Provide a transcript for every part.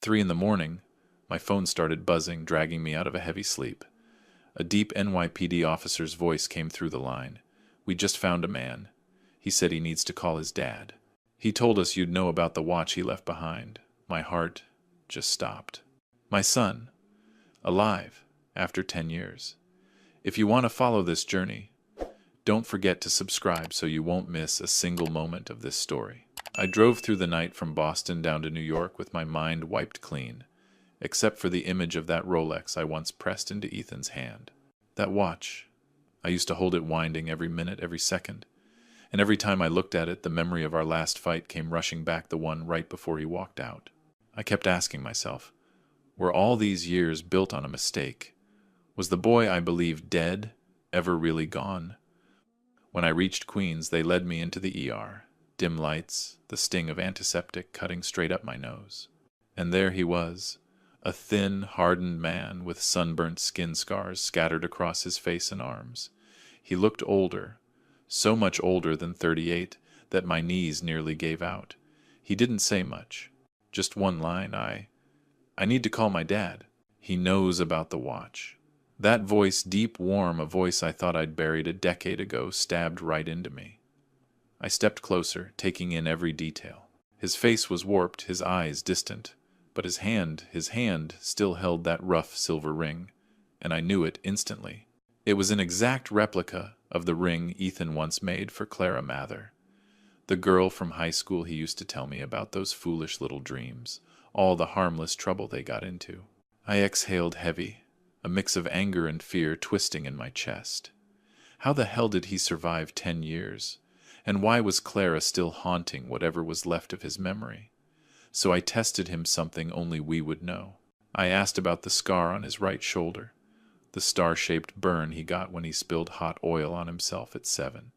3 in the morning, my phone started buzzing, dragging me out of a heavy sleep. A deep NYPD officer's voice came through the line. "We just found a man. He said he needs to call his dad. He told us you'd know about the watch he left behind." My heart just stopped. My son, alive, after 10 years. If you want to follow this journey, don't forget to subscribe so you won't miss a single moment of this story. I drove through the night from Boston down to New York with my mind wiped clean, except for the image of that Rolex I once pressed into Ethan's hand. That watch. I used to hold it winding every minute, every second. And every time I looked at it, the memory of our last fight came rushing back, the one right before he walked out. I kept asking myself, were all these years built on a mistake? Was the boy I believed dead ever really gone? When I reached Queens, they led me into the ER. Dim lights, the sting of antiseptic cutting straight up my nose. And there he was, a thin, hardened man with sunburnt skin scars scattered across his face and arms. He looked older, so much older than 38 that my knees nearly gave out. He didn't say much, just one line, I need to call my dad. He knows about the watch. That voice, deep, warm, a voice I thought I'd buried a decade ago, stabbed right into me. I stepped closer, taking in every detail. His face was warped, his eyes distant, but his hand still held that rough silver ring, and I knew it instantly. It was an exact replica of the ring Ethan once made for Clara Mather, the girl from high school he used to tell me about, those foolish little dreams, all the harmless trouble they got into. I exhaled heavy, a mix of anger and fear twisting in my chest. How the hell did he survive 10 years? And why was Clara still haunting whatever was left of his memory? So I tested him something only we would know. I asked about the scar on his right shoulder, the star-shaped burn he got when he spilled hot oil on himself at 7.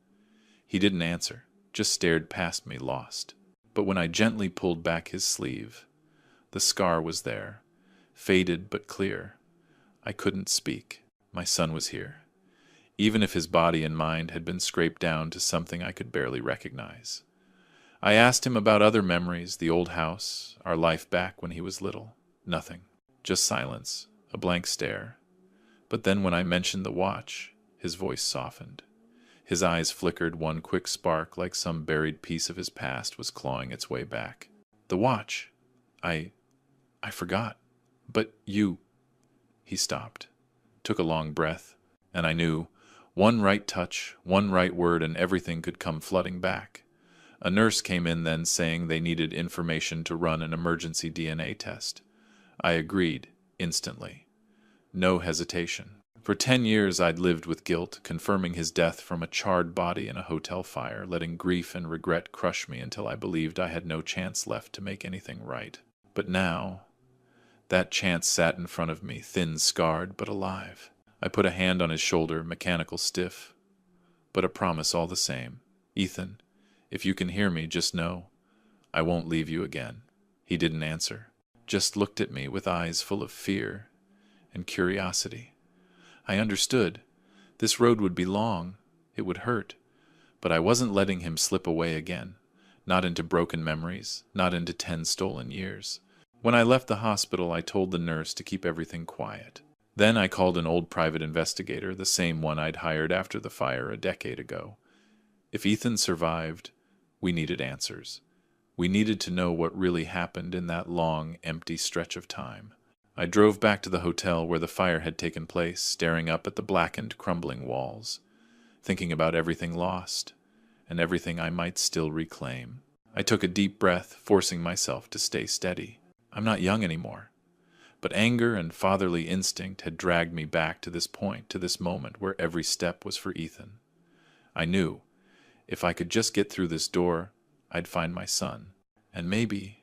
He didn't answer, just stared past me, lost. But when I gently pulled back his sleeve, the scar was there, faded but clear. I couldn't speak. My son was here, even if his body and mind had been scraped down to something I could barely recognize. I asked him about other memories, the old house, our life back when he was little. Nothing. Just silence, a blank stare. But then when I mentioned the watch, his voice softened. His eyes flickered, one quick spark like some buried piece of his past was clawing its way back. The watch. I forgot. But you... He stopped, took a long breath, and I knew, one right touch, one right word, and everything could come flooding back. A nurse came in then saying they needed information to run an emergency DNA test. I agreed, instantly. No hesitation. For 10 years I'd lived with guilt, confirming his death from a charred body in a hotel fire, letting grief and regret crush me until I believed I had no chance left to make anything right. But now, that chance sat in front of me, thin, scarred, but alive. I put a hand on his shoulder, mechanical, stiff, but a promise all the same. "Ethan, if you can hear me, just know, I won't leave you again." He didn't answer, just looked at me with eyes full of fear and curiosity. I understood. This road would be long, it would hurt, but I wasn't letting him slip away again, not into broken memories, not into 10 stolen years. When I left the hospital, I told the nurse to keep everything quiet. Then I called an old private investigator, the same one I'd hired after the fire a decade ago. If Ethan survived, we needed answers. We needed to know what really happened in that long, empty stretch of time. I drove back to the hotel where the fire had taken place, staring up at the blackened, crumbling walls, thinking about everything lost and everything I might still reclaim. I took a deep breath, forcing myself to stay steady. I'm not young anymore, but anger and fatherly instinct had dragged me back to this point, to this moment where every step was for Ethan. I knew, if I could just get through this door, I'd find my son. And maybe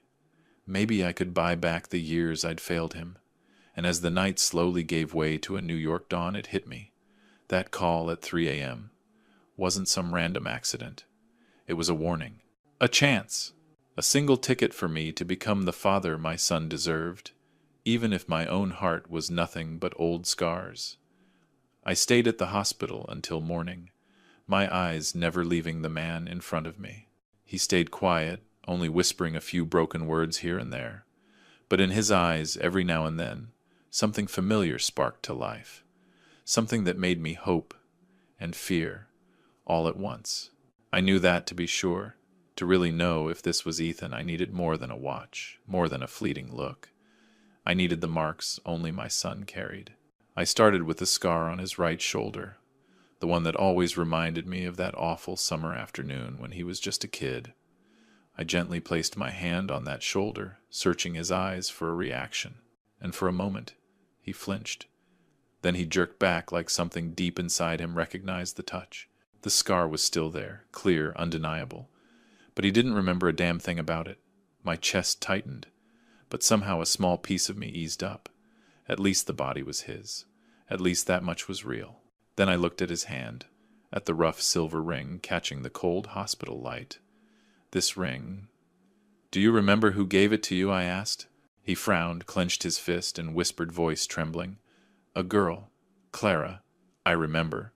I could buy back the years I'd failed him. And as the night slowly gave way to a New York dawn, it hit me. That call at 3 a.m. wasn't some random accident. It was a warning. A chance. A single ticket for me to become the father my son deserved, even if my own heart was nothing but old scars. I stayed at the hospital until morning, my eyes never leaving the man in front of me. He stayed quiet, only whispering a few broken words here and there, But in his eyes, every now and then, something familiar sparked to life. Something that made me hope and fear all at once. I knew that, to be sure. To really know if this was Ethan, I needed more than a watch, more than a fleeting look. I needed the marks only my son carried. I started with the scar on his right shoulder, the one that always reminded me of that awful summer afternoon when he was just a kid. I gently placed my hand on that shoulder, searching his eyes for a reaction, and for a moment he flinched. Then he jerked back like something deep inside him recognized the touch. The scar was still there, clear, undeniable, but he didn't remember a damn thing about it. My chest tightened, but somehow a small piece of me eased up. At least the body was his. At least that much was real. Then I looked at his hand, at the rough silver ring catching the cold hospital light. This ring... "Do you remember who gave it to you?" I asked. He frowned, clenched his fist, and whispered, voice trembling. "A girl. Clara. I remember.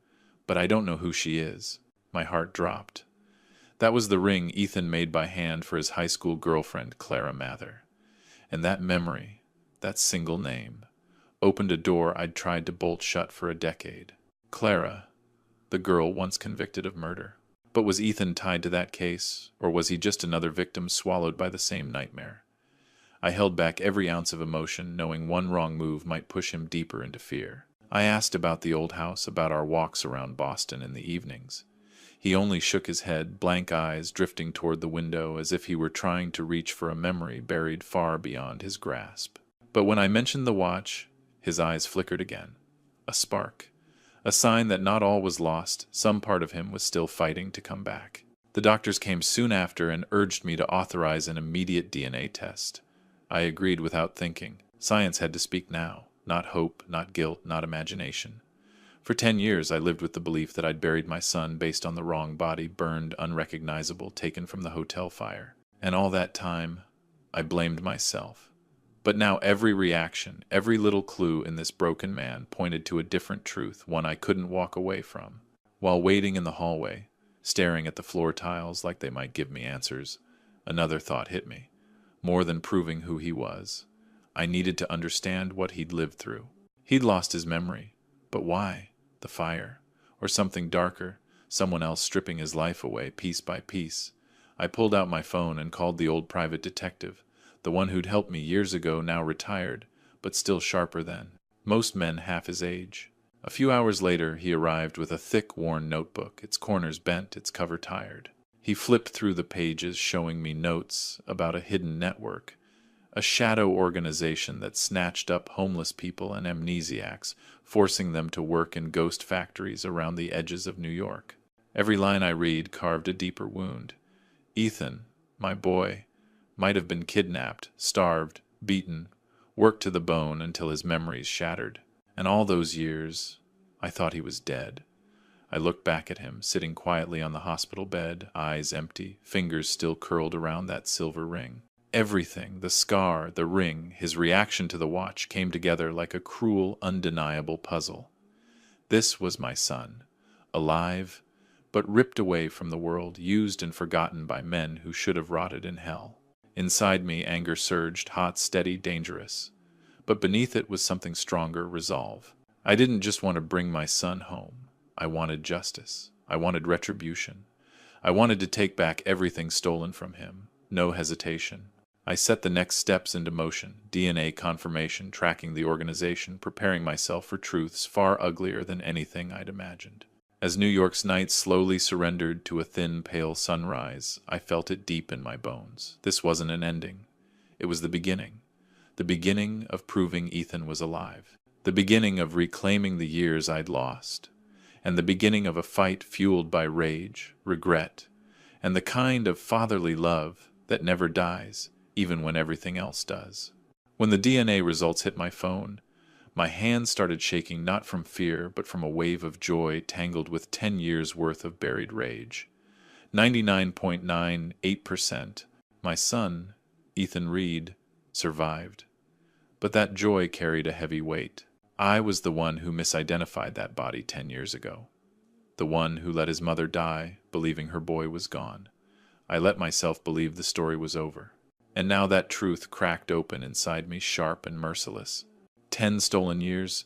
But I don't know who she is." My heart dropped. That was the ring Ethan made by hand for his high school girlfriend, Clara Mather. And that memory, that single name, opened a door I'd tried to bolt shut for a decade. Clara, the girl once convicted of murder. But was Ethan tied to that case, or was he just another victim swallowed by the same nightmare? I held back every ounce of emotion, knowing one wrong move might push him deeper into fear. I asked about the old house, about our walks around Boston in the evenings. He only shook his head, blank eyes drifting toward the window as if he were trying to reach for a memory buried far beyond his grasp. But when I mentioned the watch, his eyes flickered again. A spark. A sign that not all was lost, some part of him was still fighting to come back. The doctors came soon after and urged me to authorize an immediate DNA test. I agreed without thinking. Science had to speak now. Not hope, not guilt, not imagination. For 10 years I lived with the belief that I'd buried my son based on the wrong body, burned, unrecognizable, taken from the hotel fire. And all that time, I blamed myself. But now every reaction, every little clue in this broken man pointed to a different truth, one I couldn't walk away from. While waiting in the hallway, staring at the floor tiles like they might give me answers, another thought hit me. More than proving who he was, I needed to understand what he'd lived through. He'd lost his memory. But why? The fire. Or something darker, someone else stripping his life away piece by piece. I pulled out my phone and called the old private detective, the one who'd helped me years ago, now retired, but still sharper then. Most men half his age. A few hours later, he arrived with a thick, worn notebook, its corners bent, its cover tired. He flipped through the pages, showing me notes about a hidden network, a shadow organization that snatched up homeless people and amnesiacs, forcing them to work in ghost factories around the edges of New York. Every line I read carved a deeper wound. Ethan, my boy, might have been kidnapped, starved, beaten, worked to the bone until his memories shattered. And all those years, I thought he was dead. I looked back at him, sitting quietly on the hospital bed, eyes empty, fingers still curled around that silver ring. Everything, the scar, the ring, his reaction to the watch, came together like a cruel, undeniable puzzle. This was my son, alive, but ripped away from the world, used and forgotten by men who should have rotted in hell. Inside me, anger surged, hot, steady, dangerous. But beneath it was something stronger, resolve. I didn't just want to bring my son home. I wanted justice. I wanted retribution. I wanted to take back everything stolen from him. No hesitation. I set the next steps into motion, DNA confirmation, tracking the organization, preparing myself for truths far uglier than anything I'd imagined. As New York's night slowly surrendered to a thin, pale sunrise, I felt it deep in my bones. This wasn't an ending. It was the beginning of proving Ethan was alive, the beginning of reclaiming the years I'd lost, and the beginning of a fight fueled by rage, regret, and the kind of fatherly love that never dies, even when everything else does. When the DNA results hit my phone, my hands started shaking not from fear, but from a wave of joy tangled with 10 years' worth of buried rage. 99.98%, my son, Ethan Reed, survived. But that joy carried a heavy weight. I was the one who misidentified that body 10 years ago. The one who let his mother die, believing her boy was gone. I let myself believe the story was over. And now that truth cracked open inside me, sharp and merciless. 10 stolen years?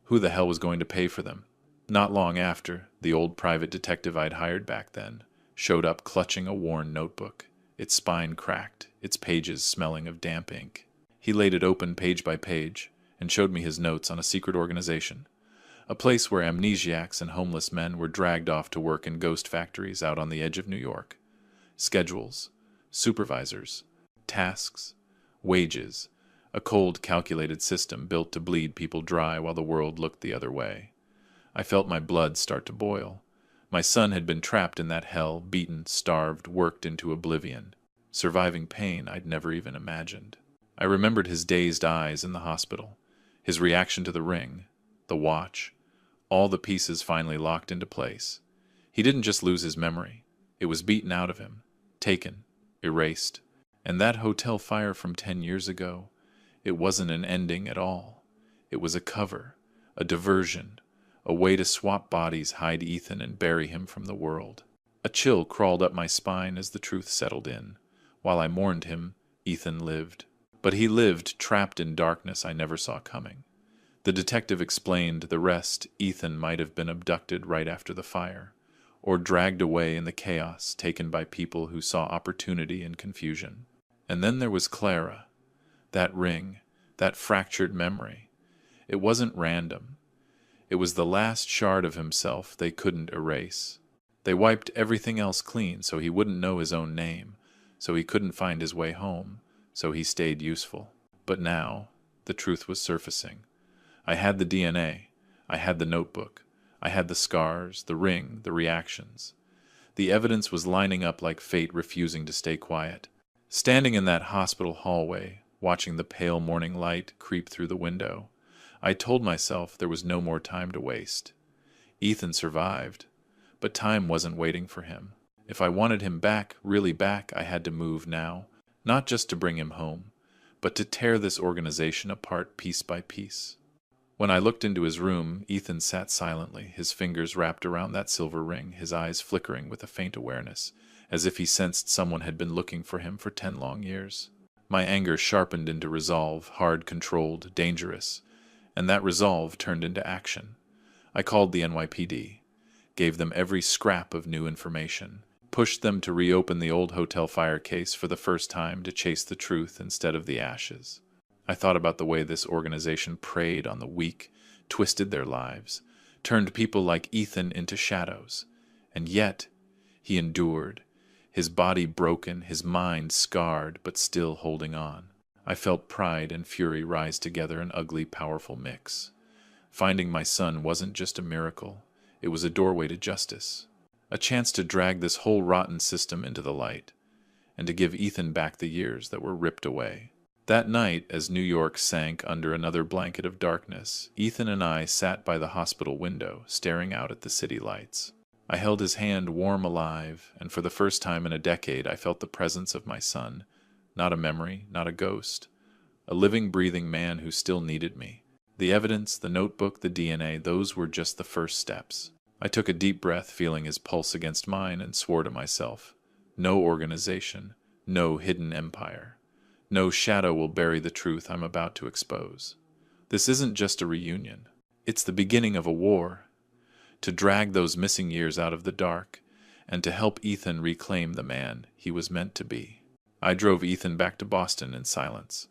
Who the hell was going to pay for them? Not long after, the old private detective I'd hired back then showed up clutching a worn notebook, its spine cracked, its pages smelling of damp ink. He laid it open page by page and showed me his notes on a secret organization, a place where amnesiacs and homeless men were dragged off to work in ghost factories out on the edge of New York. Schedules, supervisors, tasks, wages, a cold, calculated system built to bleed people dry while the world looked the other way. I felt my blood start to boil. My son had been trapped in that hell, beaten, starved, worked into oblivion, surviving pain I'd never even imagined. I remembered his dazed eyes in the hospital, his reaction to the ring, the watch, all the pieces finally locked into place. He didn't just lose his memory. It was beaten out of him, taken, erased. And that hotel fire from 10 years ago, it wasn't an ending at all. It was a cover, a diversion, a way to swap bodies, hide Ethan, and bury him from the world. A chill crawled up my spine as the truth settled in. While I mourned him, Ethan lived. But he lived trapped in darkness I never saw coming. The detective explained the rest. Ethan might have been abducted right after the fire, or dragged away in the chaos, taken by people who saw opportunity in confusion. And then there was Clara. That ring, that fractured memory. It wasn't random. It was the last shard of himself they couldn't erase. They wiped everything else clean so he wouldn't know his own name, so he couldn't find his way home, so he stayed useful. But now, the truth was surfacing. I had the DNA. I had the notebook. I had the scars, the ring, the reactions. The evidence was lining up like fate refusing to stay quiet. Standing in that hospital hallway, watching the pale morning light creep through the window, I told myself there was no more time to waste. Ethan survived, but time wasn't waiting for him. If I wanted him back, really back, I had to move now, not just to bring him home, but to tear this organization apart piece by piece. When I looked into his room, Ethan sat silently, his fingers wrapped around that silver ring, his eyes flickering with a faint awareness, as if he sensed someone had been looking for him for 10 long years. My anger sharpened into resolve, hard, controlled, dangerous, and that resolve turned into action. I called the NYPD, gave them every scrap of new information, pushed them to reopen the old hotel fire case for the first time to chase the truth instead of the ashes. I thought about the way this organization preyed on the weak, twisted their lives, turned people like Ethan into shadows. And yet, he endured, his body broken, his mind scarred, but still holding on. I felt pride and fury rise together, an ugly, powerful mix. Finding my son wasn't just a miracle, it was a doorway to justice, a chance to drag this whole rotten system into the light, and to give Ethan back the years that were ripped away. That night, as New York sank under another blanket of darkness, Ethan and I sat by the hospital window, staring out at the city lights. I held his hand warm, alive, and for the first time in a decade I felt the presence of my son. Not a memory, not a ghost. A living, breathing man who still needed me. The evidence, the notebook, the DNA, those were just the first steps. I took a deep breath, feeling his pulse against mine, and swore to myself, no organization, no hidden empire. No shadow will bury the truth I'm about to expose. This isn't just a reunion. It's the beginning of a war. To drag those missing years out of the dark, and to help Ethan reclaim the man he was meant to be. I drove Ethan back to Boston in silence.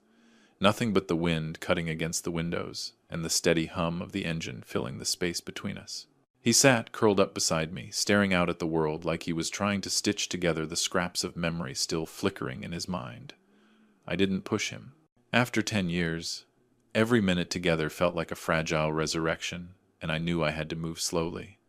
Nothing but the wind cutting against the windows, and the steady hum of the engine filling the space between us. He sat, curled up beside me, staring out at the world like he was trying to stitch together the scraps of memory still flickering in his mind. I didn't push him. After 10 years, every minute together felt like a fragile resurrection, and I knew I had to move slowly.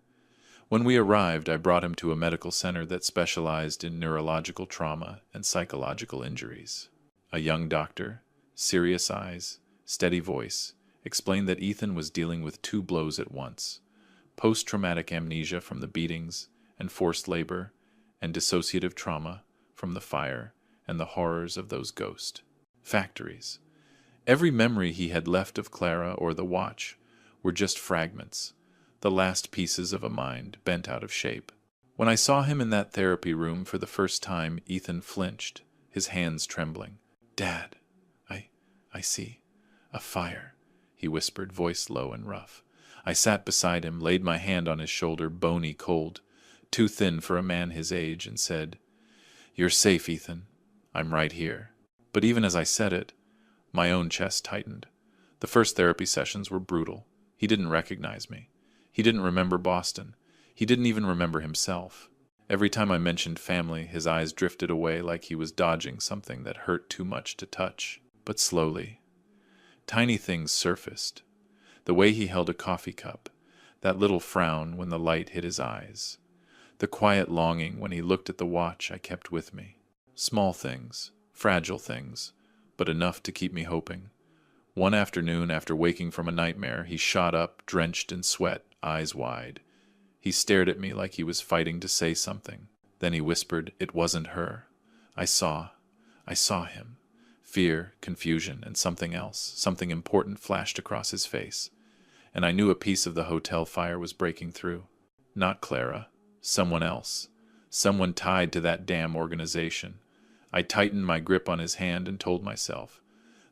When we arrived, I brought him to a medical center that specialized in neurological trauma and psychological injuries. A young doctor, serious eyes, steady voice, explained that Ethan was dealing with 2 blows at once: post-traumatic amnesia from the beatings and forced labor, and dissociative trauma from the fire and the horrors of those ghost factories. Every memory he had left of Clara or the watch were just fragments, the last pieces of a mind bent out of shape. When I saw him in that therapy room for the first time, Ethan flinched, his hands trembling. Dad, I, I see. A fire, he whispered, voice low and rough. I sat beside him, laid my hand on his shoulder, bony, cold, too thin for a man his age, and said, "You're safe, Ethan. I'm right here." But even as I said it, my own chest tightened. The first therapy sessions were brutal. He didn't recognize me. He didn't remember Boston. He didn't even remember himself. Every time I mentioned family, his eyes drifted away like he was dodging something that hurt too much to touch. But slowly, tiny things surfaced. The way he held a coffee cup, that little frown when the light hit his eyes, the quiet longing when he looked at the watch I kept with me. Small things, fragile things, but enough to keep me hoping. One afternoon, after waking from a nightmare, he shot up, drenched in sweat, eyes wide. He stared at me like he was fighting to say something. Then he whispered, "It wasn't her." I saw him. Fear, confusion, and something else, something important flashed across his face. And I knew a piece of the hotel fire was breaking through. Not Clara. Someone else. Someone tied to that damn organization. I tightened my grip on his hand and told myself.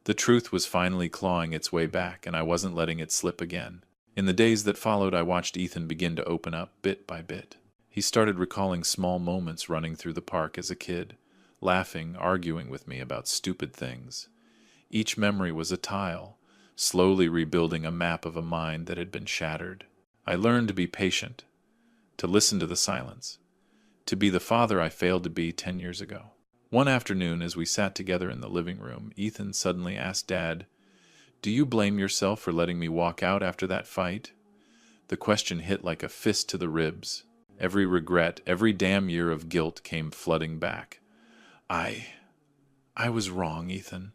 The truth was finally clawing its way back, and I wasn't letting it slip again. In the days that followed, I watched Ethan begin to open up, bit by bit. He started recalling small moments running through the park as a kid, laughing, arguing with me about stupid things. Each memory was a tile, slowly rebuilding a map of a mind that had been shattered. I learned to be patient, to listen to the silence, to be the father I failed to be 10 years ago. One afternoon, as we sat together in the living room, Ethan suddenly asked Dad, "Do you blame yourself for letting me walk out after that fight?" The question hit like a fist to the ribs. Every regret, every damn year of guilt came flooding back. I was wrong, Ethan.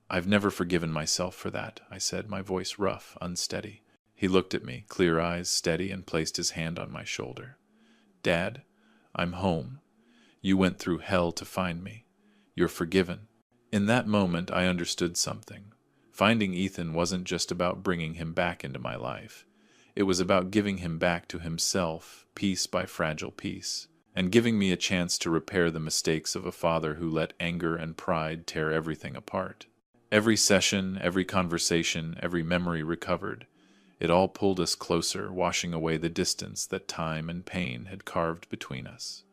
I've never forgiven myself for that," I said, my voice rough, unsteady. He looked at me, clear eyes, steady, and placed his hand on my shoulder. "Dad, I'm home. You went through hell to find me. You're forgiven." In that moment, I understood something. Finding Ethan wasn't just about bringing him back into my life. It was about giving him back to himself, piece by fragile piece, and giving me a chance to repair the mistakes of a father who let anger and pride tear everything apart. Every session, every conversation, every memory recovered. It all pulled us closer, washing away the distance that time and pain had carved between us.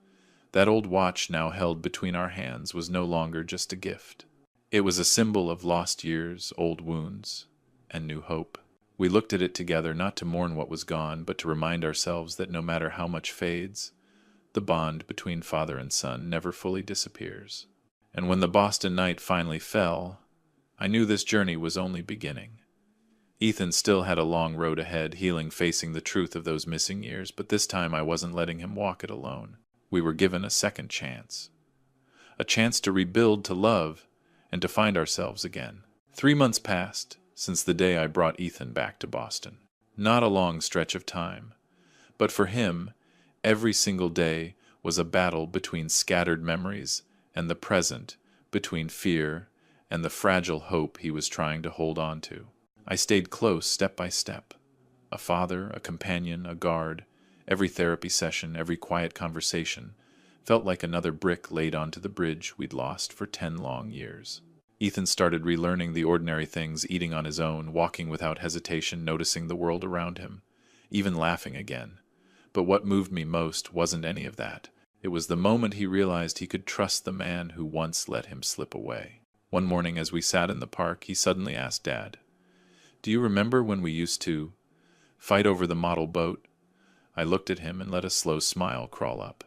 That old watch now held between our hands was no longer just a gift. It was a symbol of lost years, old wounds, and new hope. We looked at it together, not to mourn what was gone, but to remind ourselves that no matter how much fades, the bond between father and son never fully disappears. And when the Boston night finally fell, I knew this journey was only beginning. Ethan still had a long road ahead, healing, facing the truth of those missing years, but this time I wasn't letting him walk it alone. We were given a second chance. A chance to rebuild, to love, and to find ourselves again. 3 months passed since the day I brought Ethan back to Boston. Not a long stretch of time, but for him, every single day was a battle between scattered memories and the present, between fear and the fragile hope he was trying to hold on to. I stayed close, step by step. A father, a companion, a guard. Every therapy session, every quiet conversation felt like another brick laid onto the bridge we'd lost for 10 long years. Ethan started relearning the ordinary things, eating on his own, walking without hesitation, noticing the world around him, even laughing again. But what moved me most wasn't any of that. It was the moment he realized he could trust the man who once let him slip away. One morning as we sat in the park, he suddenly asked Dad, "Do you remember when we used to fight over the model boat?" I looked at him and let a slow smile crawl up.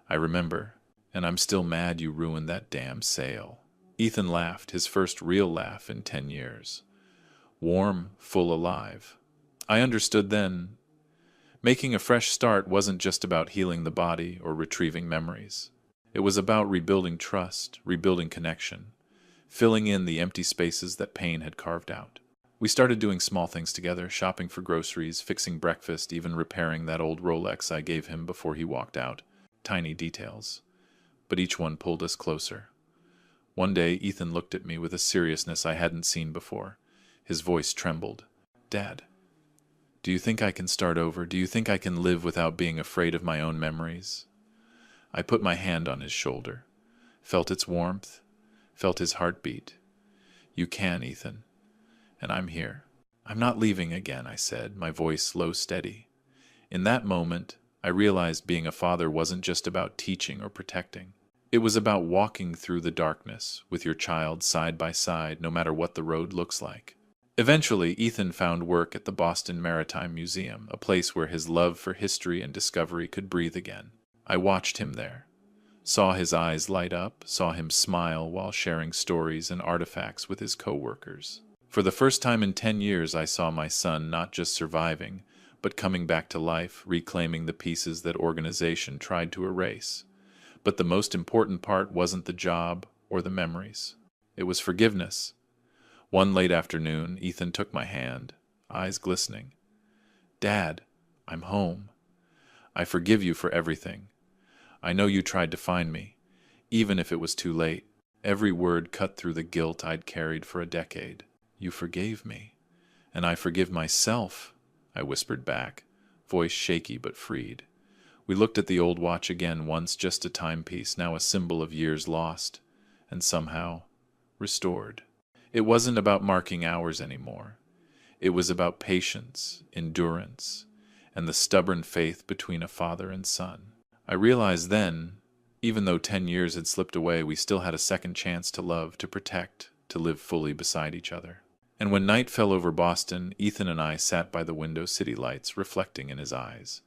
"I remember, and I'm still mad you ruined that damn sail." Ethan laughed, his first real laugh in 10 years. Warm, full, alive. I understood then. Making a fresh start wasn't just about healing the body or retrieving memories. It was about rebuilding trust, rebuilding connection, filling in the empty spaces that pain had carved out. We started doing small things together, shopping for groceries, fixing breakfast, even repairing that old Rolex I gave him before he walked out. Tiny details. But each one pulled us closer. One day, Ethan looked at me with a seriousness I hadn't seen before. His voice trembled. "Dad, do you think I can start over? Do you think I can live without being afraid of my own memories?" I put my hand on his shoulder, felt its warmth, felt his heartbeat. You can, Ethan, and I'm here. I'm not leaving again, I said, my voice low steady. In that moment, I realized being a father wasn't just about teaching or protecting. It was about walking through the darkness with your child side by side, no matter what the road looks like. Eventually, Ethan found work at the Boston Maritime Museum, a place where his love for history and discovery could breathe again. I watched him there, saw his eyes light up, saw him smile while sharing stories and artifacts with his coworkers. For the first time in 10 years, I saw my son not just surviving, but coming back to life, reclaiming the pieces that organization tried to erase. But the most important part wasn't the job or the memories. It was forgiveness. One late afternoon, Ethan took my hand, eyes glistening. Dad, I'm home. I forgive you for everything. I know you tried to find me, even if it was too late. Every word cut through the guilt I'd carried for a decade. You forgave me, and I forgive myself, I whispered back, voice shaky but freed. We looked at the old watch again, once just a timepiece, now a symbol of years lost, and somehow restored. It wasn't about marking hours anymore. It was about patience, endurance, and the stubborn faith between a father and son. I realized then, even though 10 years had slipped away, we still had a second chance to love, to protect, to live fully beside each other. And when night fell over Boston, Ethan and I sat by the window city lights, reflecting in his eyes.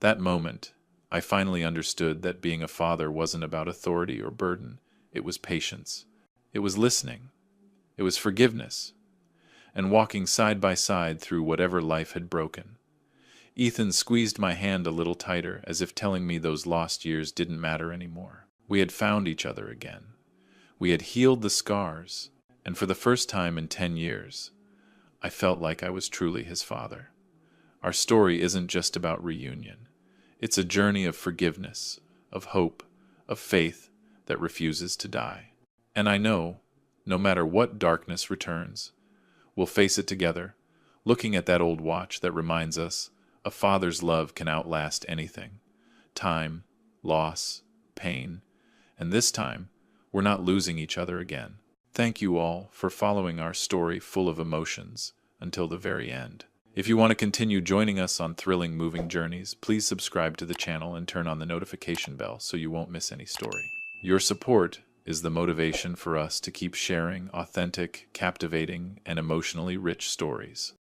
That moment, I finally understood that being a father wasn't about authority or burden. It was patience. It was listening. It was forgiveness. And walking side by side through whatever life had broken. Ethan squeezed my hand a little tighter, as if telling me those lost years didn't matter anymore. We had found each other again. We had healed the scars, and for the first time in 10 years, I felt like I was truly his father. Our story isn't just about reunion. It's a journey of forgiveness, of hope, of faith that refuses to die. And I know, no matter what darkness returns, we'll face it together, looking at that old watch that reminds us a father's love can outlast anything. Time, loss, pain, and this time, we're not losing each other again. Thank you all for following our story full of emotions until the very end. If you want to continue joining us on thrilling, moving journeys, please subscribe to the channel and turn on the notification bell so you won't miss any story. Your support is the motivation for us to keep sharing authentic, captivating, and emotionally rich stories.